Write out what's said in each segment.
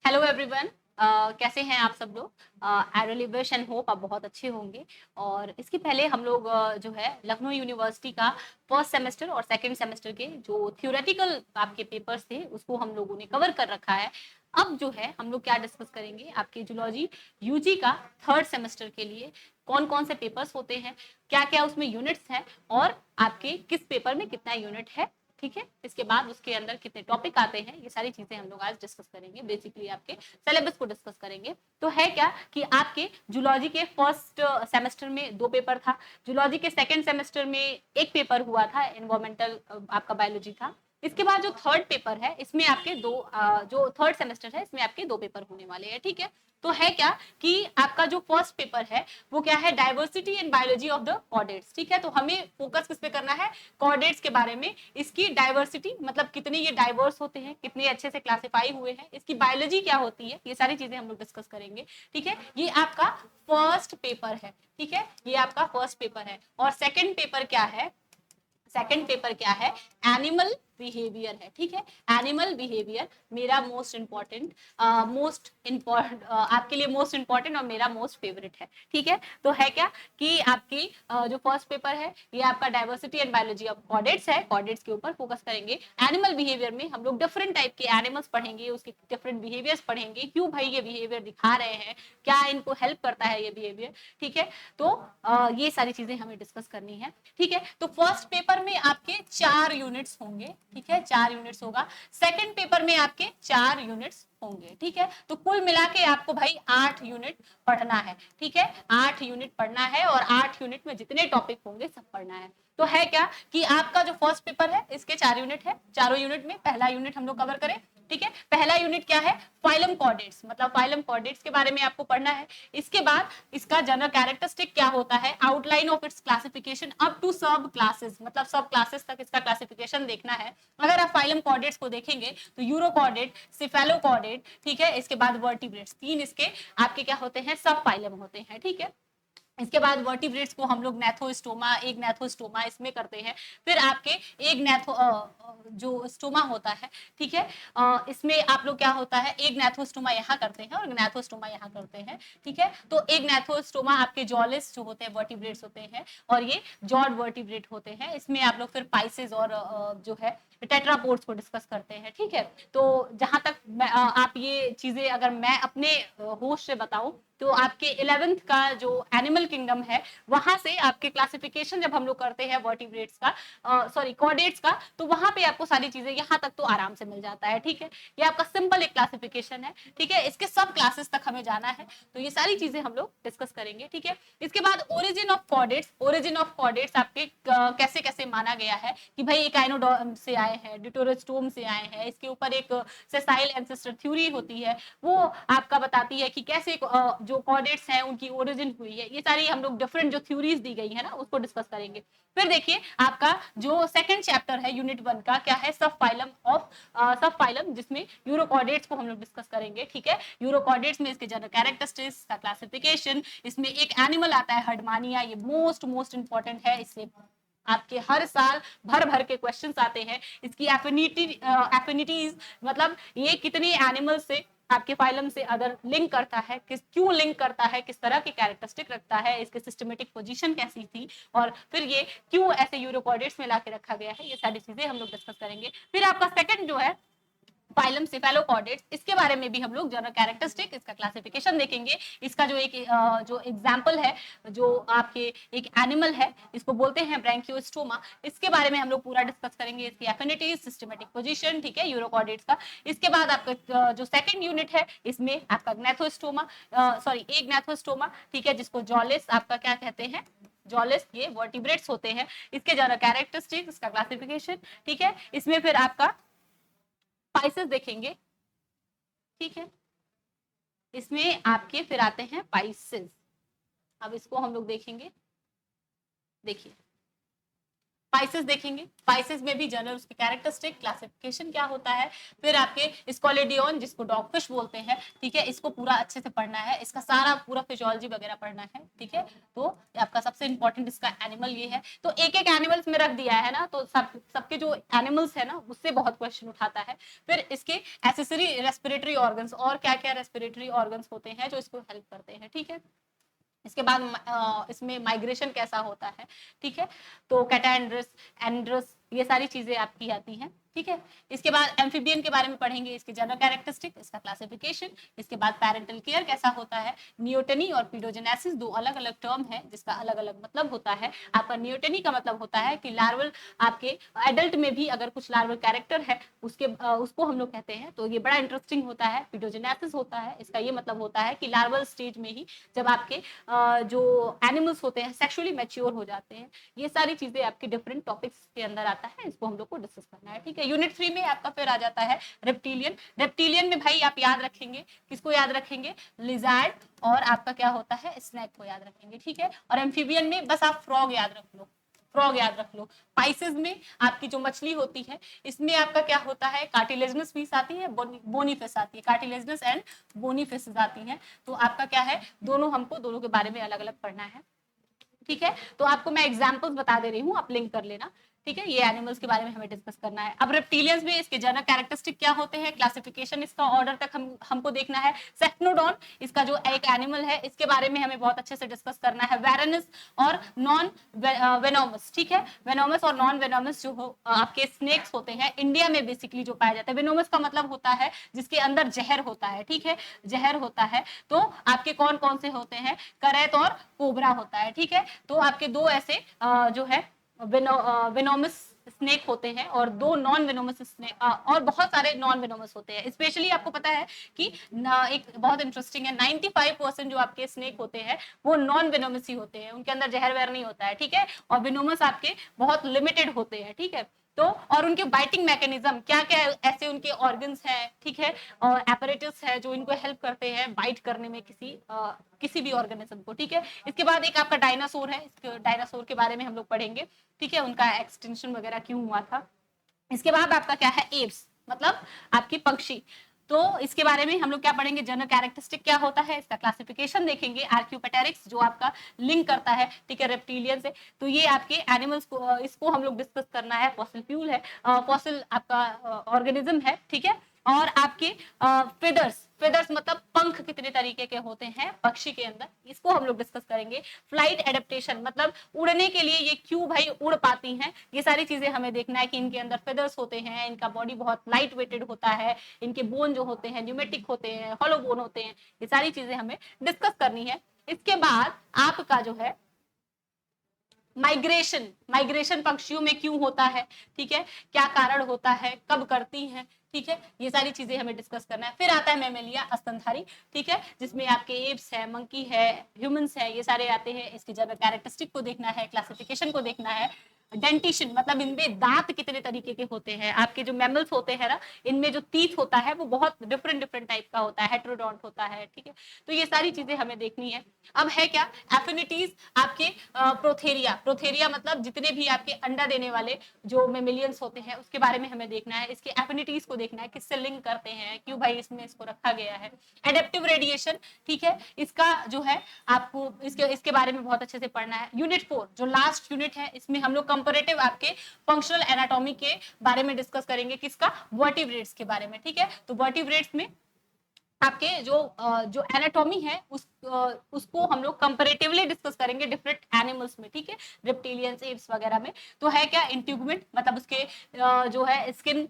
Hello everyone. कैसे हैं आप सब लोग? I really wish and hope आप बहुत अच्छे होंगे। और इसके पहले हम लोग जो है लखनऊ यूनिवर्सिटी का फर्स्ट सेमेस्टर और सेकंड सेमेस्टर के जो थियोरेटिकल आपके पेपर्स थे उसको हम लोगों ने कवर कर रखा है। अब जो है हम लोग क्या डिस्कस करेंगे, आपके जूलॉजी यूजी का थर्ड सेमेस्टर के लिए कौन कौन से पेपर्स होते हैं, क्या क्या उसमें यूनिट्स हैं और आपके किस पेपर में कितना यूनिट है। ठीक है, इसके बाद उसके अंदर कितने टॉपिक आते हैं, ये सारी चीजें हम लोग आज डिस्कस करेंगे। बेसिकली आपके सिलेबस को डिस्कस करेंगे। तो है क्या कि आपके जूलॉजी के फर्स्ट सेमेस्टर में 2 पेपर था, जूलॉजी के सेकंड सेमेस्टर में एक पेपर हुआ था, एनवायरमेंटल आपका बायोलॉजी था। इसके बाद जो थर्ड पेपर है इसमें आपके जो थर्ड सेमेस्टर है इसमें आपके 2 पेपर होने वाले हैं। ठीक है, तो है क्या कि आपका जो फर्स्ट पेपर है वो क्या है, diversity and biology of the chordates. ठीक है, तो हमें फोकस किस पे करना है, कॉर्डेट्स के बारे में, इसकी डाइवर्सिटी मतलब कितने ये डाइवर्स होते हैं, कितने अच्छे से क्लासिफाई हुए हैं, इसकी बायोलॉजी क्या होती है, ये सारी चीजें हम लोग डिस्कस करेंगे। ठीक है, ये आपका फर्स्ट पेपर है। ठीक है, ये आपका फर्स्ट पेपर है। और सेकंड पेपर क्या है, सेकंड पेपर क्या है, एनिमल बिहेवियर है। ठीक है, एनिमल बिहेवियर मेरा मोस्ट इंपॉर्टेंट आपके लिए मोस्ट इंपॉर्टेंट और मेरा मोस्ट फेवरेट है। ठीक है, तो है क्या कि आपकी जो फर्स्ट पेपर है ये आपका diversity and biology of chordates है, कॉर्डेट्स के ऊपर फोकस करेंगे। एनिमल बिहेवियर में हम लोग डिफरेंट टाइप के एनिमल्स पढ़ेंगे, उसके डिफरेंट बिहेवियर्स पढ़ेंगे, क्यों भाई ये बिहेवियर दिखा रहे हैं, क्या इनको हेल्प करता है ये बिहेवियर। ठीक है, तो ये सारी चीजें हमें डिस्कस करनी है। ठीक है, तो फर्स्ट पेपर में आपके 4 यूनिट्स होंगे। ठीक है, 4 यूनिट्स होगा। सेकंड पेपर में आपके 4 यूनिट्स होंगे। ठीक है, तो कुल मिला के आपको भाई 8 यूनिट पढ़ना है। ठीक है, 8 यूनिट पढ़ना है और 8 यूनिट में जितने टॉपिक होंगे सब पढ़ना है। तो है क्या कि आपका जो फर्स्ट पेपर है इसके 4 यूनिट है, चारों यूनिट में पहला यूनिट हम लोग कवर करें। ठीक है, पहला यूनिट क्या है, फाइलम कॉर्डेट्स, मतलब फाइलम कॉर्डेट्स के बारे में आपको पढ़ना है। इसके बाद इसका जनरल कैरेक्टरिस्टिक क्या होता है, outline of its classification up to sub classes, मतलब सब क्लासेस तक इसका क्लासिफिकेशन देखना है। अगर आप फाइलम कॉर्डेट्स को देखेंगे तो यूरोकॉर्डेट, सिफेलोकॉर्डेट, ठीक है, इसके बाद वर्टिब्रेट्स, 3 इसके आपके क्या होते हैं, सब फाइलम होते हैं। ठीक है, इसके बाद वर्टिब्रेट्स को हम लोग नेथोस्टोमा, एक नेथोस्टोमा इसमें करते हैं। फिर आपके एक जो स्टोमा होता है, ठीक है, इसमें आप लोग क्या होता है, एक नेथोस्टोमा यहाँ करते हैं और नेथोस्टोमा यहाँ करते हैं। ठीक है, तो एक नेथोस्टोमा आपके जॉलिस जो होते हैं वर्टिब्रेट्स होते हैं और ये जॉर्ड वर्टिब्रेट होते हैं। इसमें आप लोग फिर पाइसेस और जो है टेट्रापोड्स को डिस्कस करते हैं। ठीक है, तो जहां तक आप ये चीजें अगर मैं अपने होश से बताऊं तो आपके 11th का जो एनिमल किंगडम है वहां से आपके क्लासिफिकेशन जब हम लोग करते हैं वर्टिब्रेट्स का, सॉरी कॉर्डेट्स का, तो वहां पे आपको सारी चीजें यहाँ तक तो आराम से मिल जाता है। ठीक है, ये आपका सिंपल एक क्लासिफिकेशन है। ठीक है, इसके सब क्लासेस तक हमें जाना है, तो ये सारी चीजें हम लोग डिस्कस करेंगे। ठीक है, इसके बाद origin of chordates, origin of chordates आपके कैसे कैसे माना गया है कि भाई एक आइनोडर्म से आए हैं, डिटोरोस्टोम से आए हैं, इसके ऊपर एक सेसाइल एंसेस्टर थ्योरी होती है, वो आपका बताती है कि कैसे जो कॉर्डेट्स हैं उनकी ओरिजिन हुई है। ये सारी हम लोग डिफरेंट जो थ्योरीज दी गई है ना उसको डिस्कस करेंगे। फिर देखिए आपका जो सेकंड चैप्टर है यूनिट 1 का क्या है, सब फाइलम ऑफ सब फाइलम, जिसमें यूरोकॉर्डेट्स को हम लोग डिस्कस करेंगे। ठीक है, यूरोकॉर्डेट्स में इसके जनरल कैरेक्टरिस्टिक्स का क्लासिफिकेशन, इसमें एक एनिमल आता है हर्डमानिया, ये मोस्ट इंपॉर्टेंट है, इससे आपके हर साल भर भर के क्वेश्चंस आते हैं। इसकी एफिनिटीज मतलब ये कितने एनिमल से आपके फाइलम से अदर लिंक करता है, क्यों लिंक करता है, किस तरह के कैरेक्टरिस्टिक रखता है, इसके सिस्टमेटिक पोजीशन कैसी थी, और फिर ये क्यों ऐसे यूरोकॉर्डेट्स में लाके रखा गया है, ये सारी चीजें हम लोग डिस्कस करेंगे। फिर आपका सेकंड जो है फाइलम सिफेलोकॉर्डेट्स, इसके बारे में भी हम लोग जनरल कैरेक्टरिस्टिक, इसका क्लासिफिकेशन देखेंगे। इसका जो एक जो एग्जांपल है, जो आपके एक एनिमल है, इसको बोलते हैं ब्रैंकियोस्टोमा, इसके बारे में हम लोग पूरा डिस्कस करेंगे, इसकी एफिनिटीज, सिस्टमेटिक पोजीशन। ठीक है, यूरोकॉर्डेट्स का। इसके बाद आपका जो सेकंड यूनिट है इसमें आपका ग्नैथोस्टोमा, सॉरी एक ग्नैथोस्टोमा, ठीक है, जिसको जॉलिस आपका क्या कहते हैं, जॉलिस, ये वर्टिब्रेट्स होते हैं, इसके जनरल कैरेक्टरिस्टिक्स, इसका क्लासिफिकेशन। ठीक है, इसमें फिर आपका स्पाइसेस देखेंगे। ठीक है, इसमें आपके फिर आते हैं पाइसेस, अब इसको हम लोग देखेंगे। देखिए स्पाइसेस देखेंगे, स्पाइसेस में भी जनरल उसके कैरेक्टरिस्टिक, क्लासिफिकेशन क्या होता है, फिर आपके स्कोलेडियन जिसको डॉगफिश बोलते हैं, ठीक है, इसको पूरा अच्छे से पढ़ना है, इसका सारा पूरा फिजियोलॉजी वगैरह पढ़ना है, ठीक है। तो आपका सबसे इंपॉर्टेंट इसका एनिमल ये है। तो एक एक एनिमल्स में रख दिया है ना, तो सबके जो एनिमल्स है ना उससे बहुत क्वेश्चन उठाता है। फिर इसके एसेसरी रेस्पिरेटरी ऑर्गन्स, और क्या क्या रेस्पिरेटरी ऑर्गन्स होते हैं जो इसको हेल्प करते हैं, ठीक है। इसके बाद इसमें माइग्रेशन कैसा होता है, ठीक है। तो कैटाएंड्रस, एंड्रस, ये सारी चीजें आपकी आती हैं, ठीक है। इसके बाद एम्फीबियन के बारे में पढ़ेंगे, इसके जनरल कैरेक्टरिस्टिक, इसका क्लासिफिकेशन। इसके बाद पैरेंटल केयर कैसा होता है, नियोटनी और पीडोजेनेसिस दो अलग अलग टर्म है जिसका अलग अलग मतलब होता है। आपका नियोटनी का मतलब होता है कि लार्वल आपके एडल्ट में भी अगर कुछ लार्वल कैरेक्टर है उसको हम लोग कहते हैं, तो ये बड़ा इंटरेस्टिंग होता है। पीडोजेनेसिस होता है, इसका ये मतलब होता है कि लार्वल स्टेज में ही जब आपके जो एनिमल्स होते हैं सेक्सुअली मैच्योर हो जाते हैं। ये सारी चीजें आपके डिफरेंट टॉपिक्स के अंदर आता है, इसको हम लोग को डिस्कस करना है, ठीक है। यूनिट 3 में आपका फिर आ जाता है रेप्टिलियन। रेप्टिलियन में भाई आप याद रखेंगे, किसको याद रखेंगे, लिजार्ड, और आपका क्या होता है, स्नैक को याद रखेंगे, ठीक है। और एम्फीबियन में बस आप फ्रॉग याद रख लो, फ्रॉग याद रख लो। पाइसेस में आपकी जो मछली होती है इसमें आपका क्या होता है, कार्टिलेजनस फिश आती है, बोनी फिश आती है, कार्टिलेजनस एंड बोनी फिश आती है। तो आपका क्या है, दोनों के बारे में अलग अलग पढ़ना है, ठीक है। तो आपको मैं एग्जांपल्स बता दे रही हूँ, आप लिंक कर लेना, ठीक है। ये एनिमल्स के बारे में हमें डिस्कस करना है। अब रेप्टिलियंस में इसके जनरल कैरेक्टरिस्टिक क्या होते हैं, क्लासिफिकेशन, इसका ऑर्डर तक हमको देखना है। सेफनोडॉन इसका जो एक एनिमल है इसके बारे में हमें बहुत अच्छे से डिस्कस करना है। वेरनस और नॉन वेनोमस, ठीक है। वेनोमस और नॉन वेनोमस जो आपके स्नेक्स होते हैं इंडिया में बेसिकली जो पाया जाता है। वेनोमस का मतलब होता है जिसके अंदर जहर होता है, ठीक है, जहर होता है। तो आपके कौन कौन से होते हैं, करैत और कोबरा होता है, ठीक है। तो आपके दो ऐसे जो है वेनोमस स्नेक होते हैं और दो नॉन वेनोमस स्नेक, और बहुत सारे नॉन वेनोमस होते हैं। स्पेशली आपको पता है कि एक बहुत इंटरेस्टिंग है, 95% जो आपके स्नेक होते हैं वो नॉन वेनोमस ही होते हैं, उनके अंदर जहर वहर नहीं होता है, ठीक है। और वेनोमस आपके बहुत लिमिटेड होते हैं, ठीक है। तो और उनके बाइटिंग मैकेनिज्म क्या क्या ऐसे उनके ऑर्गन्स हैं, ठीक है, और एपरेटस है जो इनको हेल्प करते हैं बाइट करने में किसी भी ऑर्गेनिज्म को, ठीक है। इसके बाद एक आपका डायनासोर है, डायनासोर के बारे में हम लोग पढ़ेंगे, ठीक है, उनका एक्सटेंशन वगैरह क्यों हुआ था। इसके बाद आपका क्या है, एप्स मतलब आपकी पक्षी। तो इसके बारे में हम लोग क्या पढ़ेंगे, जनरल कैरेक्टरिस्टिक क्या होता है, इसका क्लासिफिकेशन देखेंगे। आर्क्योपेटेरिक्स जो आपका लिंक करता है, ठीक है, रेप्टिलियन से। तो ये आपके एनिमल्स को, इसको हम लोग डिस्कस करना है। फॉसिल फ्यूल है, फॉसिल आपका ऑर्गेनिज्म है, ठीक है। और आपके फेदर्स, फेदर्स मतलब पंख कितने तरीके के होते हैं पक्षी के अंदर, इसको हम लोग डिस्कस करेंगे। फ्लाइट एडेप्टेशन मतलब उड़ने के लिए ये क्यों भाई उड़ पाती हैं, ये सारी चीजें हमें देखना है कि इनके अंदर फेदर्स होते हैं, इनका बॉडी बहुत लाइट वेटेड होता है, इनके बोन जो होते हैं न्यूमेटिक होते हैं, हॉलो बोन होते हैं, ये सारी चीजें हमें डिस्कस करनी है। इसके बाद आपका जो है माइग्रेशन, माइग्रेशन पक्षियों में क्यों होता है, ठीक है, क्या कारण होता है, कब करती हैं, ठीक है, ये सारी चीजें हमें डिस्कस करना है। फिर आता है मैमेलिया, स्तनधारी, ठीक है, जिसमें आपके एप्स है, मंकी है, ह्यूमंस है, ये सारे आते हैं। इसके जनरल कैरेक्टरिस्टिक को देखना है, क्लासिफिकेशन को देखना है। डेंटिशन मतलब इनमें दांत कितने तरीके के होते हैं, आपके जो मैमल्स होते हैं ना इनमें जो टीथ होता है वो बहुत डिफरेंट डिफरेंट टाइप का होता है, हेट्रोडोंट होता है, ठीक है। तो ये सारी चीजें हमें देखनी है। अब है क्या, एफिनिटीज आपके प्रोथेरिया, प्रोथेरिया मतलब जितने भी आपके अंडा देने वाले जो मेमिलियंस होते हैं उसके बारे में हमें देखना है। इसके एफिनिटीज को देखना है, किससे लिंक करते हैं, क्यों भाई इसमें इसको रखा गया है। एडेप्टिव रेडिएशन, ठीक है, इसका जो है आपको इसके बारे में बहुत अच्छे से पढ़ना है। यूनिट 4 जो लास्ट यूनिट है इसमें हम लोग कंपैरेटिव आपके फंक्शनल एनाटॉमी के बारे में डिस्कस करेंगे, किसका, वर्टिब्रेट्स के बारे में, ठीक है। तो वर्टिब्रेट्स में आपके जो एनाटॉमी है उसको हम लोग कंपैरेटिवली डिस्कस करेंगे डिफरेंट एनिमल्स में, ठीक है, रेप्टिलियंस, एप्स वगैरह में। तो है क्या, इंट्यूगमेंट मतलब उसके जो है स्किन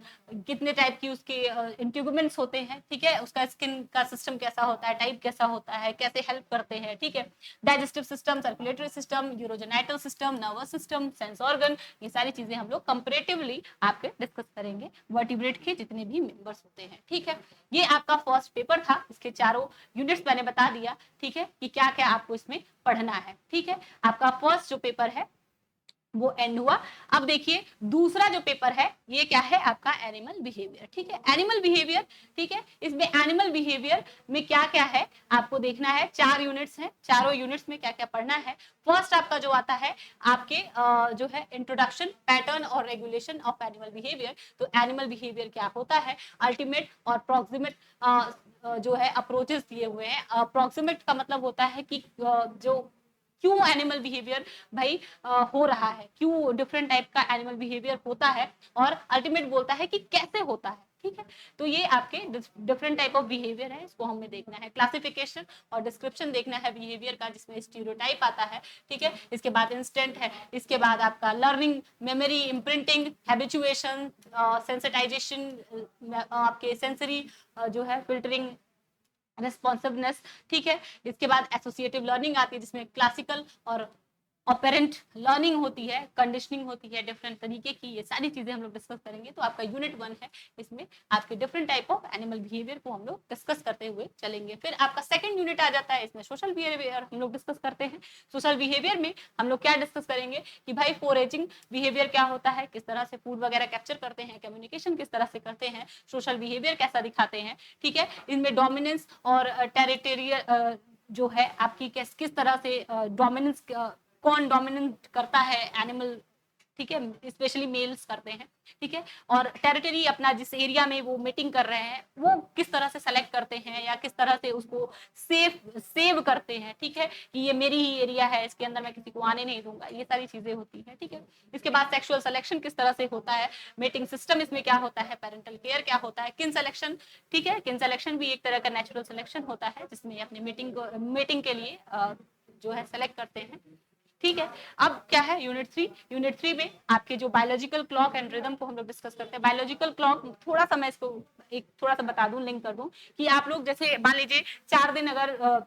कितने टाइप की उसके इंट्यूगमेंट्स होते हैं, ठीक है, उसका स्किन का सिस्टम कैसा होता है, टाइप कैसा होता है, कैसे हेल्प करते हैं, ठीक है। Digestive system, circulatory system, urogenital system, nervous system, sense organ, ये सारी चीजें हम लोग कंपैरेटिवली आपके डिस्कस करेंगे वर्टिब्रेट के जितने भी मेंबर्स होते हैं, ठीक है। ये आपका फर्स्ट पेपर था, इसके चारों यूनिट्स मैंने बता दिया, ठीक है, कि क्या क्या आपको इसमें पढ़ना है, ठीक है। आपका फर्स्ट जो पेपर है वो एंड हुआ। अब देखिए दूसरा जो पेपर है ये क्या है आपका एनिमल बिहेवियर, ठीक है, एनिमल बिहेवियर, ठीक है। इसमें एनिमल बिहेवियर में क्या क्या है आपको देखना है, 4 यूनिट्स हैं, चारों यूनिट्स में क्या क्या पढ़ना है। फर्स्ट आपका जो आता है आपके जो है इंट्रोडक्शन, पैटर्न और रेगुलेशन ऑफ एनिमल बिहेवियर। तो एनिमल बिहेवियर क्या होता है, अल्टीमेट और प्रोक्सिमेट जो है अप्रोचेस दिए हुए हैं। प्रोक्सिमेट का मतलब होता है कि जो क्यों एनिमल बिहेवियर भाई हो रहा है, क्यों डिफरेंट टाइप का एनिमल बिहेवियर होता है, और अल्टीमेट बोलता है कि कैसे होता है, ठीक है। तो ये आपके डिफरेंट टाइप ऑफ बिहेवियर है, इसको हमें देखना है। क्लासिफिकेशन और डिस्क्रिप्शन देखना है बिहेवियर का, जिसमें स्टीरियोटाइप आता है, ठीक है। इसके बाद इंस्टेंट है, इसके बाद आपका learning, memory, imprinting, habituation, sensitisation, आपके सेंसरी जो है फिल्टरिंग, रेस्पॉन्सिवनेस, ठीक है। इसके बाद एसोसिएटिव लर्निंग आती है, जिसमें क्लासिकल और ऑपरेंट लर्निंग होती है, कंडीशनिंग होती है डिफरेंट तरीके की, ये सारी चीजें हम लोग डिस्कस करेंगे। तो आपका यूनिट 1 है, इसमें आपके different type of animal behaviour को हम लोग डिस्कस करते हुए चलेंगे। फिर आपका सेकंड यूनिट आ जाता है, इसमें सोशल बिहेवियर हम लोग डिस्कस करते हैं। सोशल बिहेवियर में हम लोग क्या डिस्कस करेंगे कि भाई फोरेजिंग बिहेवियर क्या होता है, किस तरह से फूड वगैरह कैप्चर करते हैं, कम्युनिकेशन किस तरह से करते हैं, सोशल बिहेवियर कैसा दिखाते हैं, ठीक है। इनमें डोमिनेंस और टेरिटोरियल जो है आपकी किस तरह से डोमिनेंस, कौन डोमिनेंट करता है एनिमल, ठीक है, स्पेशली मेल्स करते हैं, ठीक है। और टेरिटरी अपना जिस एरिया में वो मीटिंग कर रहे हैं वो किस तरह से सेलेक्ट करते हैं या किस तरह से उसको सेव करते हैं, ठीक है, कि ये मेरी ही एरिया है, इसके अंदर मैं किसी को आने नहीं दूंगा, ये सारी चीजें होती हैं, ठीक है। इसके बाद सेक्सुअल सिलेक्शन किस तरह से होता है, मीटिंग सिस्टम इसमें क्या होता है, पेरेंटल केयर क्या होता है, किन सिलेक्शन, ठीक है, किन सिलेक्शन भी एक तरह का नेचुरल सिलेक्शन होता है, जिसमें अपनी मीटिंग के लिए जो है सेलेक्ट करते हैं, ठीक है। अब क्या है यूनिट 3 में आपके जो बायोलॉजिकल क्लॉक एंड रिदम को हम लोग डिस्कस करते हैं। बायोलॉजिकल क्लॉक थोड़ा सा मैं इसको एक थोड़ा सा बता दूं, लिंक कर दूं कि आप लोग जैसे मान लीजिए 4 दिन अगर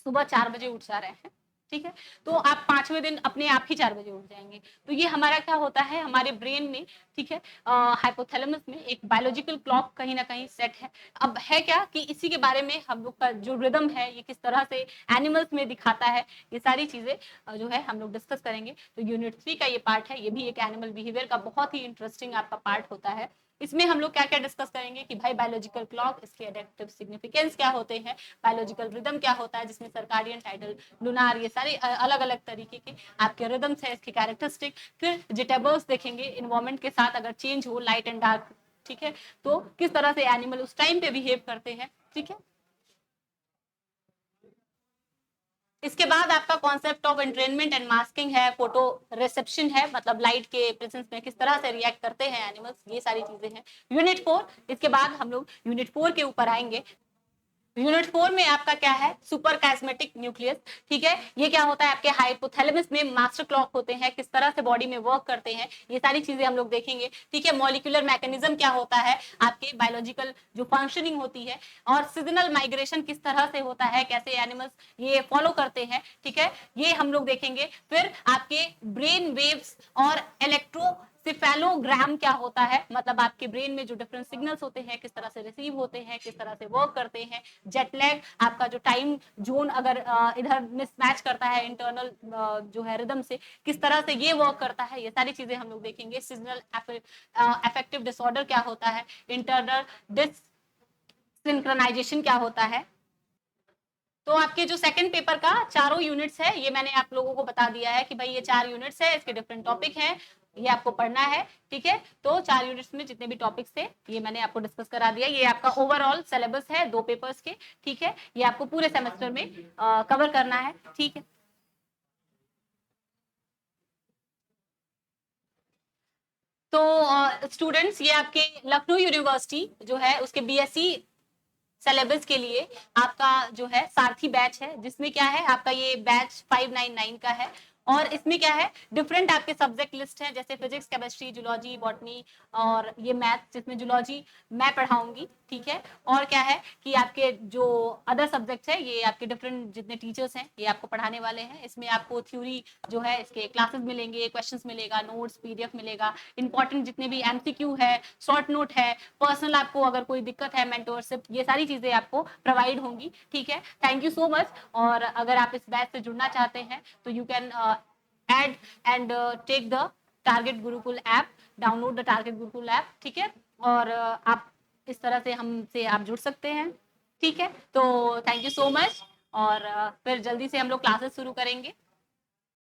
सुबह 4 बजे उठ जा रहे हैं, ठीक है, तो आप 5वें दिन अपने आप ही 4 बजे उठ जाएंगे। तो ये हमारा क्या होता है, हमारे ब्रेन में, ठीक है, हाइपोथैलेमस में एक बायोलॉजिकल क्लॉक कहीं ना कहीं सेट है। अब है क्या कि इसी के बारे में हम लोग का जो रिदम है ये किस तरह से एनिमल्स में दिखाता है, ये सारी चीजें जो है हम लोग डिस्कस करेंगे। तो यूनिट 3 का ये पार्ट है, ये भी एक एनिमल बिहेवियर का बहुत ही इंटरेस्टिंग आपका पार्ट होता है। इसमें हम लोग क्या क्या डिस्कस करेंगे कि भाई बायोलॉजिकल क्लॉक, इसके एडेप्टिव सिग्निफिकेंस क्या होते हैं, बायोलॉजिकल रिदम क्या होता है, जिसमें सर्काडियन, टाइडल, लुनार, ये सारे अलग अलग तरीके के आपके रिदम्स है, इसके कैरेक्टरिस्टिक। फिर जिटेबल्स देखेंगे, इन्वायरमेंट के साथ अगर चेंज हो, लाइट एंड डार्क, ठीक है, तो किस तरह से एनिमल उस टाइम पे बिहेव करते हैं, ठीक है। इसके बाद आपका concept of entrainment and masking है, फोटो रिसेप्शन है, मतलब लाइट के प्रेजेंस में किस तरह से रिएक्ट करते हैं एनिमल्स, ये सारी चीजें हैं। यूनिट 4, इसके बाद हम लोग यूनिट 4 के ऊपर आएंगे। यूनिट 4 में आपका क्या है, सुपर कैस्मेटिक न्यूक्लियस, ठीक है। ये क्या होता है, आपके हाइपोथैलेमस में मास्टर क्लॉक होते हैं, किस तरह से बॉडी में वर्क करते हैं, ये सारी चीजें हम लोग देखेंगे, ठीक है। मॉलिक्यूलर मैकेनिज्म क्या होता है, आपके बायोलॉजिकल जो फंक्शनिंग होती है, और सीजनल माइग्रेशन किस तरह से होता है, कैसे एनिमल्स ये फॉलो करते हैं, ठीक है, ये हम लोग देखेंगे। फिर आपके ब्रेन वेव्स और इलेक्ट्रो सिफेलोग्राम क्या होता है, मतलब आपके ब्रेन में जो डिफरेंट सिग्नल्स होते हैं किस तरह से रिसीव होते हैं, किस तरह से वर्क करते हैं। जेटलैग, आपका जो टाइम जोन अगर इधर मिसमैच करता है इंटरनल जो है रिदम से, किस तरह से ये वर्क करता है, ये सारी चीजें हम लोग देखेंगे। सीजनल अफेक्टिव डिसऑर्डर क्या होता है, इंटरनल डिससिंक्रोनाइजेशन क्या होता है। तो आपके जो सेकंड पेपर का चारों यूनिट्स है, ये मैंने आप लोगों को बता दिया है कि भाई ये 4 यूनिट्स है, इसके डिफरेंट टॉपिक हैं, ये आपको पढ़ना है, ठीक है। तो 4 यूनिट्स में जितने भी टॉपिक्स थे ये मैंने आपको डिस्कस करा दिया। ये आपका ओवरऑल सिलेबस है 2 पेपर्स के, ठीक है, ये आपको पूरे सेमेस्टर में कवर करना है, ठीक है। तो स्टूडेंट्स, ये आपके लखनऊ यूनिवर्सिटी जो है उसके बीएससी सिलेबस के लिए आपका जो है सारथी बैच है, जिसमें क्या है आपका ये बैच 599 का है। और इसमें क्या है, डिफरेंट आपके सब्जेक्ट लिस्ट है, जैसे फिजिक्स, केमिस्ट्री, जूलॉजी, बॉटनी, और ये मैथ, जिसमें जूलॉजी मैं पढ़ाऊंगी, ठीक है। और क्या है कि आपके जो अदर सब्जेक्ट है, ये आपके डिफरेंट जितने टीचर्स हैं ये आपको पढ़ाने वाले हैं। इसमें आपको थ्योरी जो है इसके क्लासेस मिलेंगे, क्वेश्चंस मिलेगा, नोट्स, पीडीएफ मिलेगा, इंपॉर्टेंट जितने भी एमसीक्यू है, शॉर्ट नोट है, पर्सनल आपको अगर कोई दिक्कत है, मेंटोरशिप, ये सारी चीजें आपको प्रोवाइड होंगी, ठीक है। Thank you so much. और अगर आप इस बैच से जुड़ना चाहते हैं तो you can add and take the target Gurukul app, download the target Gurukul app, ठीक है। और आप इस तरह से हमसे आप जुड़ सकते हैं, ठीक है। तो थैंक यू सो मच, और फिर जल्दी से हम लोग क्लासेस शुरू करेंगे।